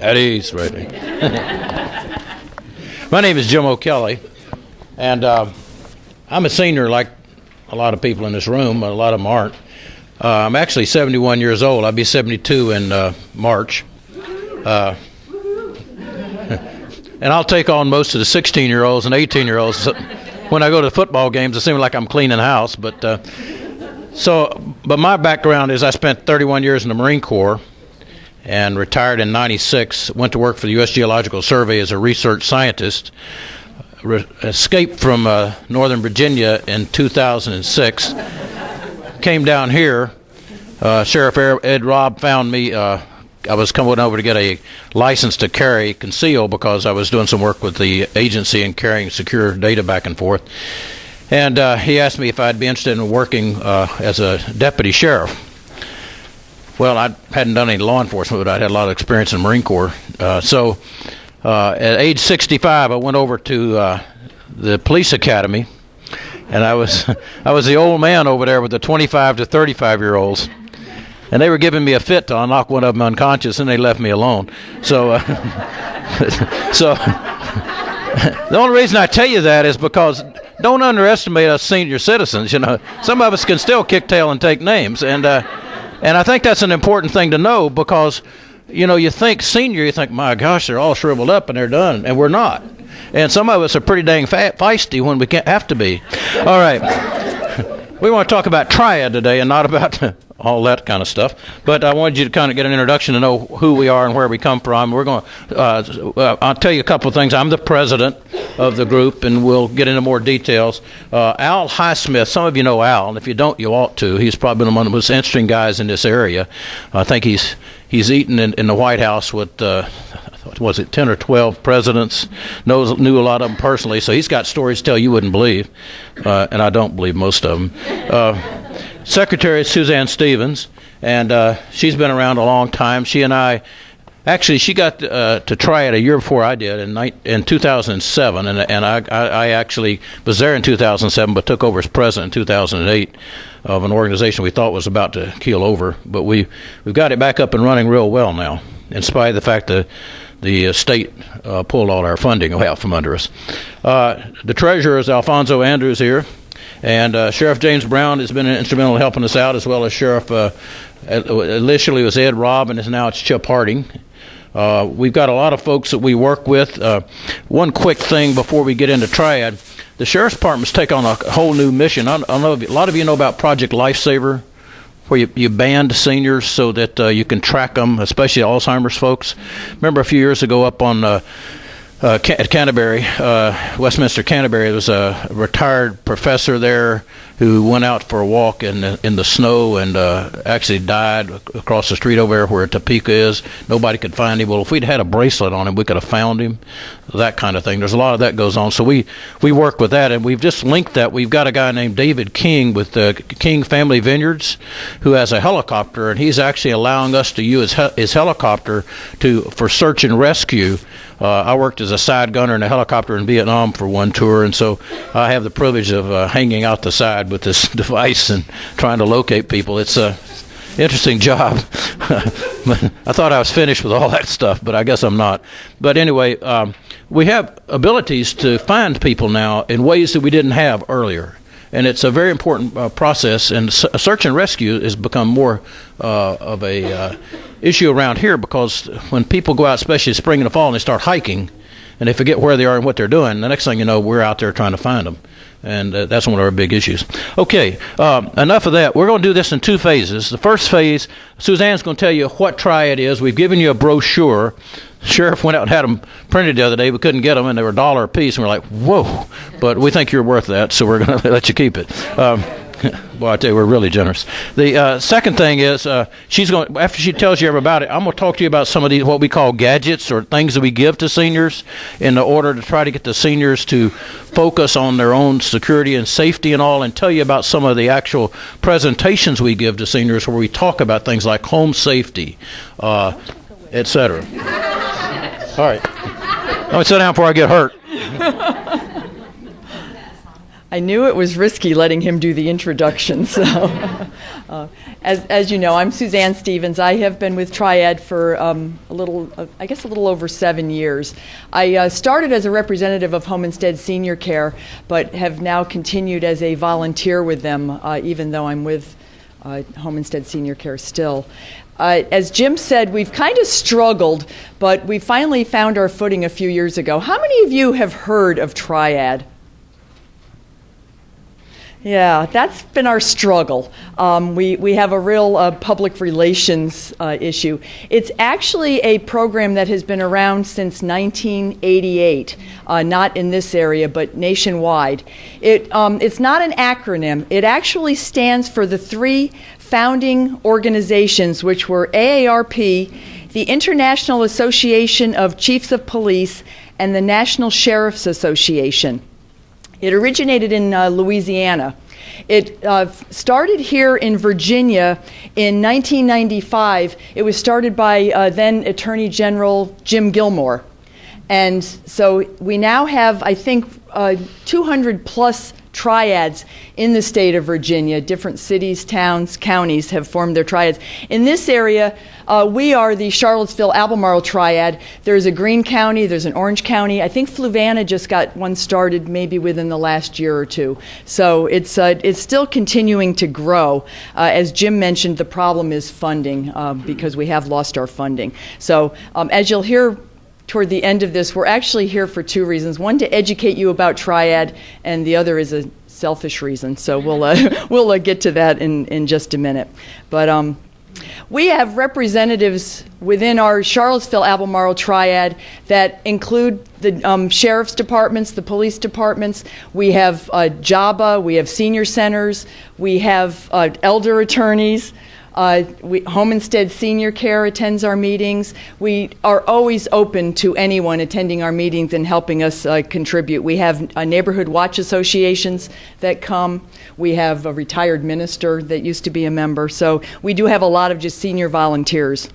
At ease, right. My name is Jim O'Kelley, and I'm a senior like a lot of people in this room, but a lot of them aren't. I'm actually 71 years old. I'll be 72 in March. And I'll take on most of the 16-year-olds and 18-year-olds. When I go to the football games, it seems like I'm cleaning house. But my background is I spent 31 years in the Marine Corps and retired in 96, went to work for the U.S. Geological Survey as a research scientist, escaped from Northern Virginia in 2006, came down here. Sheriff Ed Robb found me. I was coming over to get a license to carry conceal because I was doing some work with the agency and carrying secure data back and forth. And he asked me if I'd be interested in working as a deputy sheriff. Well, I hadn't done any law enforcement, but I'd had a lot of experience in the Marine Corps. So at age 65, I went over to the police academy, and I was the old man over there with the 25 to 35-year-olds. And they were giving me a fit to knock one of them unconscious, and they left me alone. So, so the only reason I tell you that is because don't underestimate us senior citizens. You know, some of us can still kick tail and take names, and I think that's an important thing to know because, you know, you think senior, you think, my gosh, they're all shriveled up and they're done, and we're not. And some of us are pretty dang feisty when we can't have to be. All right. We want to talk about Triad today and not about all that kind of stuff. But I wanted you to kind of get an introduction to know who we are and where we come from. We're going to, I'll tell you a couple of things. I'm the president of the group, and we'll get into more details. Al Highsmith, some of you know Al, and if you don't, you ought to. He's probably one of the most interesting guys in this area. I think he's eaten in the White House with, was it 10 or 12 presidents, knew a lot of them personally, so he's got stories to tell you wouldn't believe, and I don't believe most of them. Secretary Suzanne Stephens, and she's been around a long time. She and I, actually, she got to Triad a year before I did in 2007, and I actually was there in 2007, but took over as president in 2008 of an organization we thought was about to keel over, but we've got it back up and running real well now, in spite of the fact that the state pulled all our funding out from under us. The treasurer is Alfonso Andrews here, and Sheriff James Brown has been instrumental in helping us out, as well as Sheriff, initially it was Ed Robb, and now it's Chip Harding. We've got a lot of folks that we work with. One quick thing before we get into Triad, the Sheriff's Department's taken on a whole new mission. I know a lot of you know about Project Lifesaver, where you band seniors so that you can track them, especially Alzheimer's folks. Remember a few years ago up on at Canterbury, Westminster, Canterbury, there was a retired professor there who went out for a walk in the snow and actually died across the street over there where Topeka is. Nobody could find him. Well, if we'd had a bracelet on him, we could have found him, that kind of thing. There's a lot of that goes on. So we work with that, and we've just linked that. We've got a guy named David King with the King Family Vineyards who has a helicopter, and he's actually allowing us to use his helicopter for search and rescue. I worked as a side gunner in a helicopter in Vietnam for one tour, and so I have the privilege of hanging out the side with this device and trying to locate people. It's a interesting job. I thought I was finished with all that stuff, but I guess I'm not. But anyway, we have abilities to find people now in ways that we didn't have earlier. And it's a very important process, and search and rescue has become more of a issue around here, because when people go out, especially spring and the fall, and they start hiking, and they forget where they are and what they're doing, the next thing you know, we're out there trying to find them. And that's one of our big issues. Okay, enough of that. We're going to do this in two phases. The first phase, Suzanne's going to tell you what Triad is. We've given you a brochure. Sheriff went out and had them printed the other day. We couldn't get them, and they were $1 a piece. And we're like, whoa. But we think you're worth that, so we're going to let you keep it. Well, I tell you, we're really generous. The second thing is, she's going, after she tells you about it, I'm going to talk to you about some of these, what we call gadgets, or things that we give to seniors in order to try to get the seniors to focus on their own security and safety and all, and tell you about some of the actual presentations we give to seniors where we talk about things like home safety, etc. All right. Let me sit down before I get hurt. I knew it was risky letting him do the introduction, so As you know, I'm Suzanne Stephens. I have been with Triad for a little over 7 years. I started as a representative of Home Instead Senior Care, but have now continued as a volunteer with them, even though I'm with Home Instead Senior Care still. As Jim said, we've kind of struggled, but we finally found our footing a few years ago. How many of you have heard of Triad? Yeah, that's been our struggle. We have a real public relations issue. It's actually a program that has been around since 1988, not in this area, but nationwide. It's not an acronym. It actually stands for the three founding organizations, which were AARP, the International Association of Chiefs of Police, and the National Sheriff's Association. It originated in Louisiana. It started here in Virginia in 1995. It was started by then Attorney General Jim Gilmore. And so we now have, I think, 200 plus triads in the state of Virginia. Different cities, towns, counties have formed their triads. In this area, we are the Charlottesville Albemarle Triad. There's a Greene County, there's an Orange County. I think Fluvanna just got one started maybe within the last year or two. So it's still continuing to grow. As Jim mentioned, the problem is funding because we have lost our funding. So as you'll hear toward the end of this, we're actually here for two reasons. One, to educate you about Triad, and the other is a selfish reason. So we'll get to that in just a minute. But we have representatives within our Charlottesville Albemarle Triad that include the sheriff's departments, the police departments. We have JABA, we have senior centers, we have elder attorneys. Home Instead Senior Care attends our meetings. We are always open to anyone attending our meetings and helping us contribute. We have neighborhood watch associations that come. We have a retired minister that used to be a member. So we do have a lot of just senior volunteers.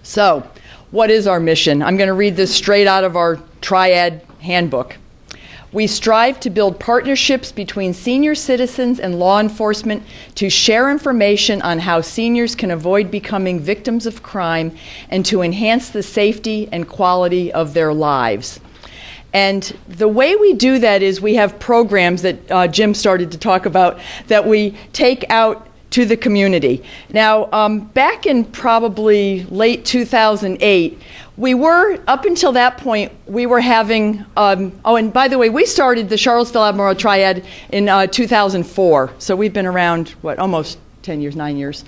So what is our mission? I'm going to read this straight out of our Triad handbook. We strive to build partnerships between senior citizens and law enforcement to share information on how seniors can avoid becoming victims of crime and to enhance the safety and quality of their lives. And the way we do that is we have programs that Jim started to talk about that we take out to the community. Now, back in probably late 2008, we were, up until that point, we were having, and by the way, we started the Charlottesville Albemarle Triad in 2004, so we've been around, almost 10 years, 9 years.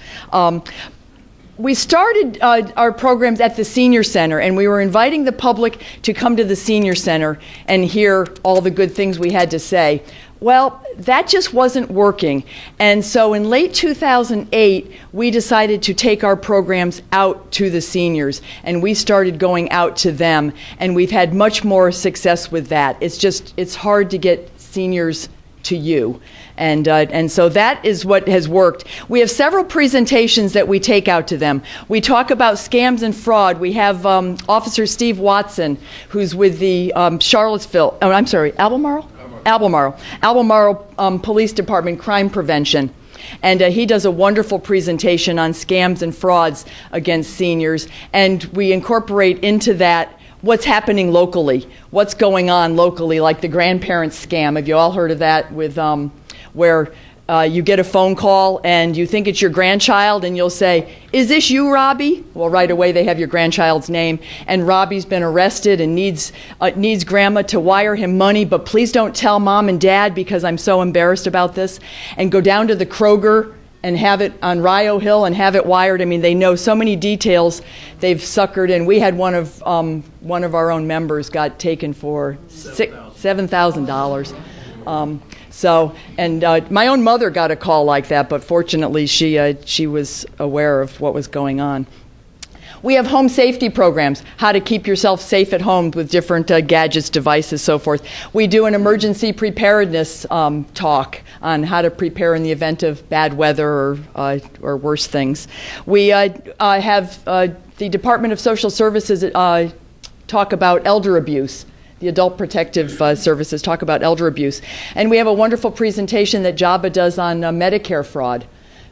We started our programs at the Senior Center, and we were inviting the public to come to the Senior Center and hear all the good things we had to say. Well, that just wasn't working. And so in late 2008, we decided to take our programs out to the seniors, and we started going out to them, and we've had much more success with that. It's hard to get seniors to you. And so that is what has worked. We have several presentations that we take out to them. We talk about scams and fraud. We have Officer Steve Watson, who's with the Albemarle Police Department Crime Prevention. And he does a wonderful presentation on scams and frauds against seniors. And we incorporate into that what's happening locally, what's going on locally, like the grandparents scam. Have you all heard of that, with where you get a phone call and you think it's your grandchild and you'll say, "Is this you, Robbie?" Well, right away they have your grandchild's name, and Robbie's been arrested and needs grandma to wire him money, but please don't tell mom and dad because I'm so embarrassed about this. And go down to the Kroger and have it on Rio Hill and have it wired. I mean, they know so many details. They've suckered, and we had one of our own members got taken for $7,000. My own mother got a call like that, but fortunately she was aware of what was going on. We have home safety programs, how to keep yourself safe at home with different gadgets, devices, so forth. We do an emergency preparedness talk on how to prepare in the event of bad weather or worse things. We have the Department of Social Services talk about elder abuse. The Adult Protective Services talk about elder abuse. And we have a wonderful presentation that JABA does on Medicare fraud.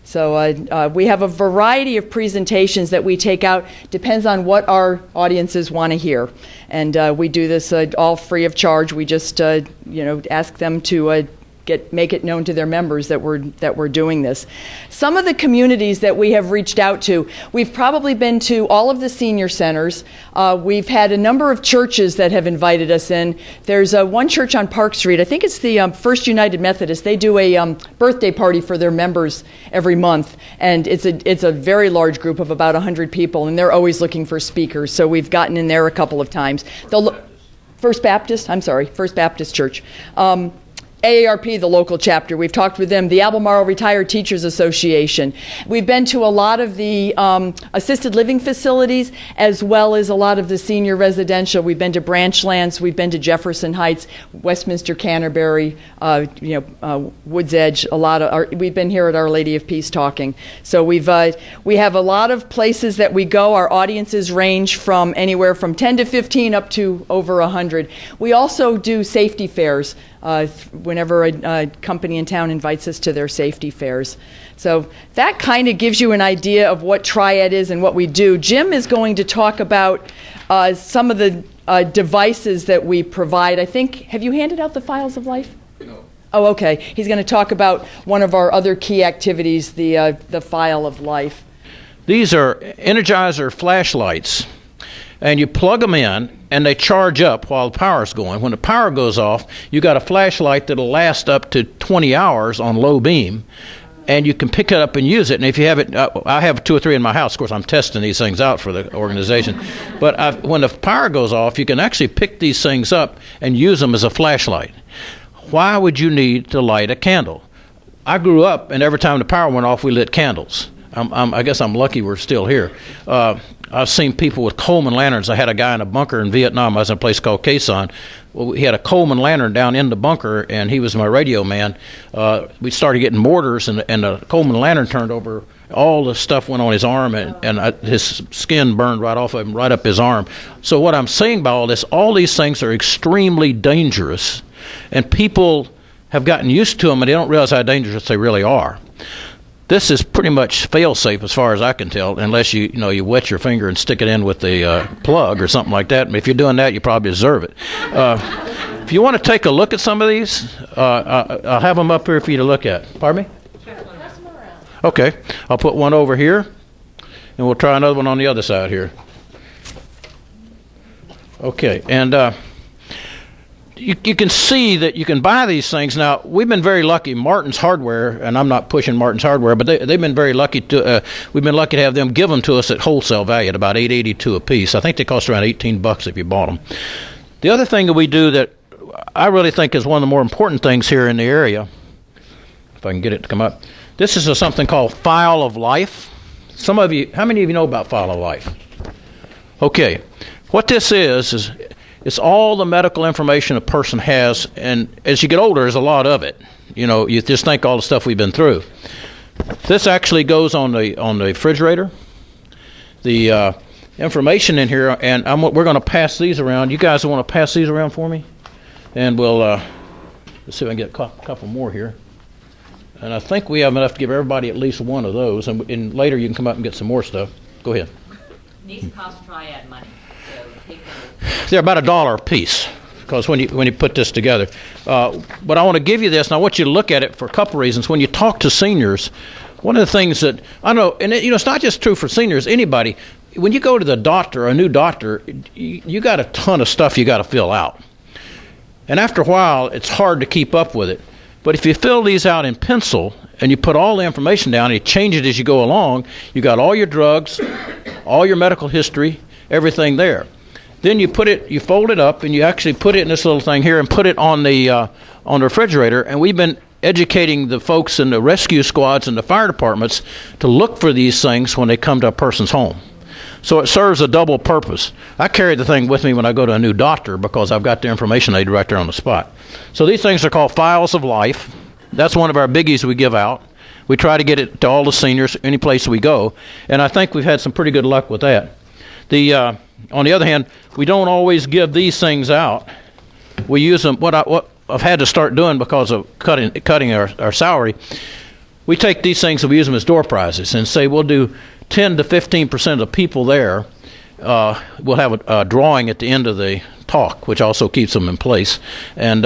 So we have a variety of presentations that we take out. Depends on what our audiences want to hear. And we do this all free of charge. We just ask them to make it known to their members that we're doing this. Some of the communities that we have reached out to, we've probably been to all of the senior centers. We've had a number of churches that have invited us in. There's one church on Park Street. I think it's the First United Methodist. They do a birthday party for their members every month, and it's a very large group of about 100 people, and they're always looking for speakers. So we've gotten in there a couple of times. First Baptist Church. AARP, the local chapter, we've talked with them. The Albemarle Retired Teachers Association. We've been to a lot of the assisted living facilities, as well as a lot of the senior residential. We've been to Branchlands, we've been to Jefferson Heights, Westminster, Canterbury, Woods Edge. We've been here at Our Lady of Peace talking. So we have a lot of places that we go. Our audiences range from anywhere from 10 to 15 up to over 100. We also do safety fairs. Whenever a company in town invites us to their safety fairs. So that kind of gives you an idea of what Triad is and what we do. Jim is going to talk about some of the devices that we provide. I think, have you handed out the Files of Life? No. Oh, okay. He's going to talk about one of our other key activities, the File of Life. These are Energizer flashlights, and you plug them in, and they charge up while the power's going. When the power goes off, you got a flashlight that'll last up to 20 hours on low beam, and you can pick it up and use it. And if you have it, I have 2 or 3 in my house. Of course, I'm testing these things out for the organization. But when the power goes off, you can actually pick these things up and use them as a flashlight. Why would you need to light a candle? I grew up, and every time the power went off, we lit candles. I guess I'm lucky we're still here. I've seen people with Coleman lanterns. I had a guy in a bunker in Vietnam. I was in a place called Khe Sanh. Well, he had a Coleman lantern down in the bunker, and he was my radio man. We started getting mortars, and the Coleman lantern turned over. All the stuff went on his arm, and his skin burned right off of him, right up his arm. So what I'm saying by all this, all these things are extremely dangerous, and people have gotten used to them, and they don't realize how dangerous they really are. This is pretty much fail-safe as far as I can tell, unless you wet your finger and stick it in with the plug or something like that. If you're doing that, you probably deserve it. If you want to take a look at some of these, I'll have them up here for you to look at. Pardon me? Okay. I'll put one over here, and we'll try another one on the other side here. Okay. And you can see that you can buy these things. Now, we've been very lucky. Martin's Hardware, and I'm not pushing Martin's Hardware, but they've been very lucky we've been lucky to have them give them to us at wholesale value at about $8.82 a piece. I think they cost around $18 if you bought them. The other thing that we do that I really think is one of the more important things here in the area, if I can get it to come up, this is something called File of Life. Some of you, how many of you know about File of Life? Okay. What this is it's all the medical information a person has, and as you get older, there's a lot of it. You just think all the stuff we've been through. This actually goes on the refrigerator. The information in here, and we're going to pass these around. You guys want to pass these around for me? And we'll let's see if I can get a couple more here. And I think we have enough to give everybody at least one of those, and later you can come up and get some more stuff. Go ahead. These cost Triad money. They're about $1 a piece, because when you put this together. But I want to give you this, and I want you to look at it for a couple reasons. When you talk to seniors, one of the things that I know, and it's not just true for seniors, anybody, when you go to the doctor, a new doctor, you got a ton of stuff you got to fill out. And after a while, it's hard to keep up with it. But if you fill these out in pencil, and you put all the information down, and you change it as you go along, you got all your drugs, all your medical history, everything there. Then you fold it up, and you actually put it in this little thing here and put it on the refrigerator. And we've been educating the folks in the rescue squads and the fire departments to look for these things when they come to a person's home. So it serves a double purpose. I carry the thing with me when I go to a new doctor because I've got the information aid right there on the spot. So these things are called Files of Life. That's one of our biggies we give out. We try to get it to all the seniors any place we go, and I think we've had some pretty good luck with that. On the other hand, we don't always give these things out. We use them. What I've had to start doing because of cutting our salary, we take these things and we use them as door prizes and say we'll do 10 to 15% of the people there. We'll have a drawing at the end of the talk, which also keeps them in place. And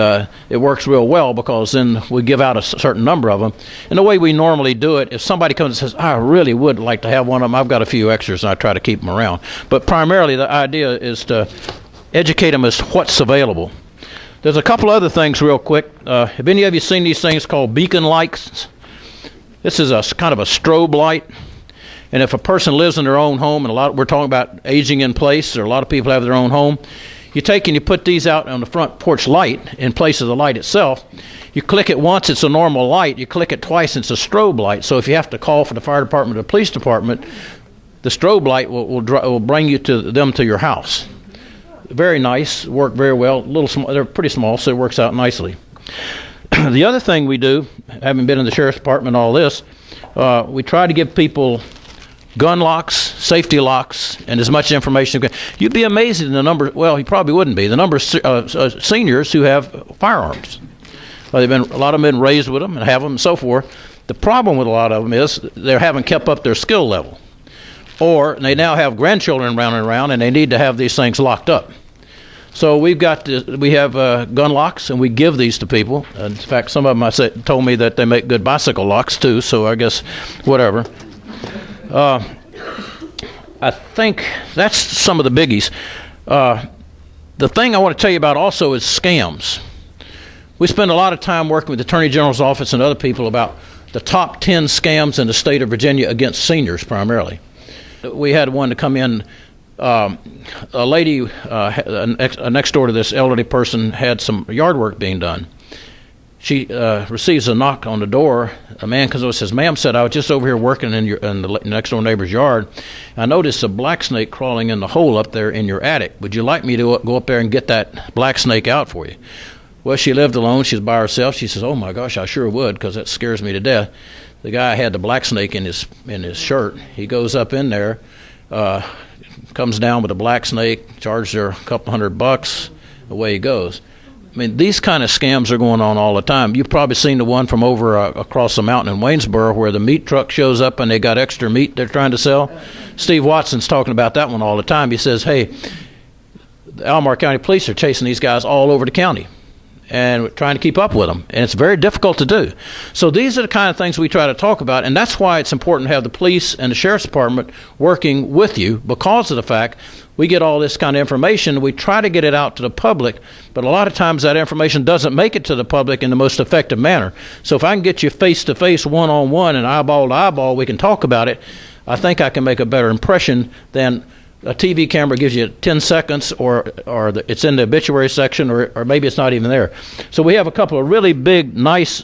it works real well because then we give out a certain number of them. And the way we normally do it, if somebody comes and says, I really would like to have one of them, I've got a few extras and I try to keep them around. But primarily the idea is to educate them as what's available. There's a couple other things real quick. Have any of you seen these things called beacon lights? This is a kind of a strobe light. And if a person lives in their own home, and we're talking about aging in place, or a lot of people have their own home, you take and you put these out on the front porch light in place of the light itself. You click it once, it's a normal light. You click it twice, it's a strobe light. So if you have to call for the fire department or the police department, the strobe light will bring you to them to your house. Very nice, work very well. They're pretty small, so it works out nicely. The other thing we do, having been in the sheriff's department and all this, we try to give people gun locks, safety locks, and as much information. You'd be amazed at the number, well, you probably wouldn't be, the number of seniors who have firearms. A lot of them have been raised with them and have them and so forth. The problem with a lot of them is they haven't kept up their skill level. Or they now have grandchildren running around and they need to have these things locked up. So we have gun locks, and we give these to people. In fact, some of them told me that they make good bicycle locks too, so I guess whatever. I think that's some of the biggies. The thing I want to tell you about also is scams. We spend a lot of time working with the Attorney General's office and other people about the top 10 scams in the state of Virginia against seniors primarily. We had one to come in. A lady next door to this elderly person had some yard work being done. She receives a knock on the door. A man comes over and says, "Ma'am," said, "I was just over here working in the next door neighbor's yard. I noticed a black snake crawling in the hole up there in your attic. Would you like me to go up there and get that black snake out for you?" Well, she lived alone. She was by herself. She says, "Oh my gosh, I sure would, because that scares me to death." The guy had the black snake in his shirt. He goes up in there, comes down with a black snake, charges her a couple $100. Away he goes. I mean, these kind of scams are going on all the time. You've probably seen the one from over across the mountain in Waynesboro where the meat truck shows up and they got extra meat they're trying to sell. Steve Watson's talking about that one all the time. He says, hey, the Albemarle County Police are chasing these guys all over the county and trying to keep up with them, and it's very difficult to do. So these are the kind of things we try to talk about, and that's why it's important to have the police and the sheriff's department working with you, because of the fact we get all this kind of information. We try to get it out to the public, but a lot of times that information doesn't make it to the public in the most effective manner. So if I can get you face-to-face, one-on-one, and eyeball-to-eyeball, we can talk about it, I think I can make a better impression than a TV camera gives you 10 seconds, or it's in the obituary section, or maybe it's not even there. So we have a couple of really big, nice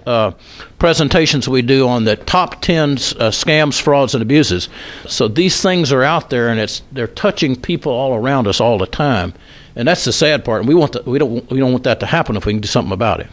presentations we do on the top 10 scams, frauds, and abuses. So these things are out there, and they're touching people all around us all the time, and that's the sad part. And we don't want that to happen if we can do something about it.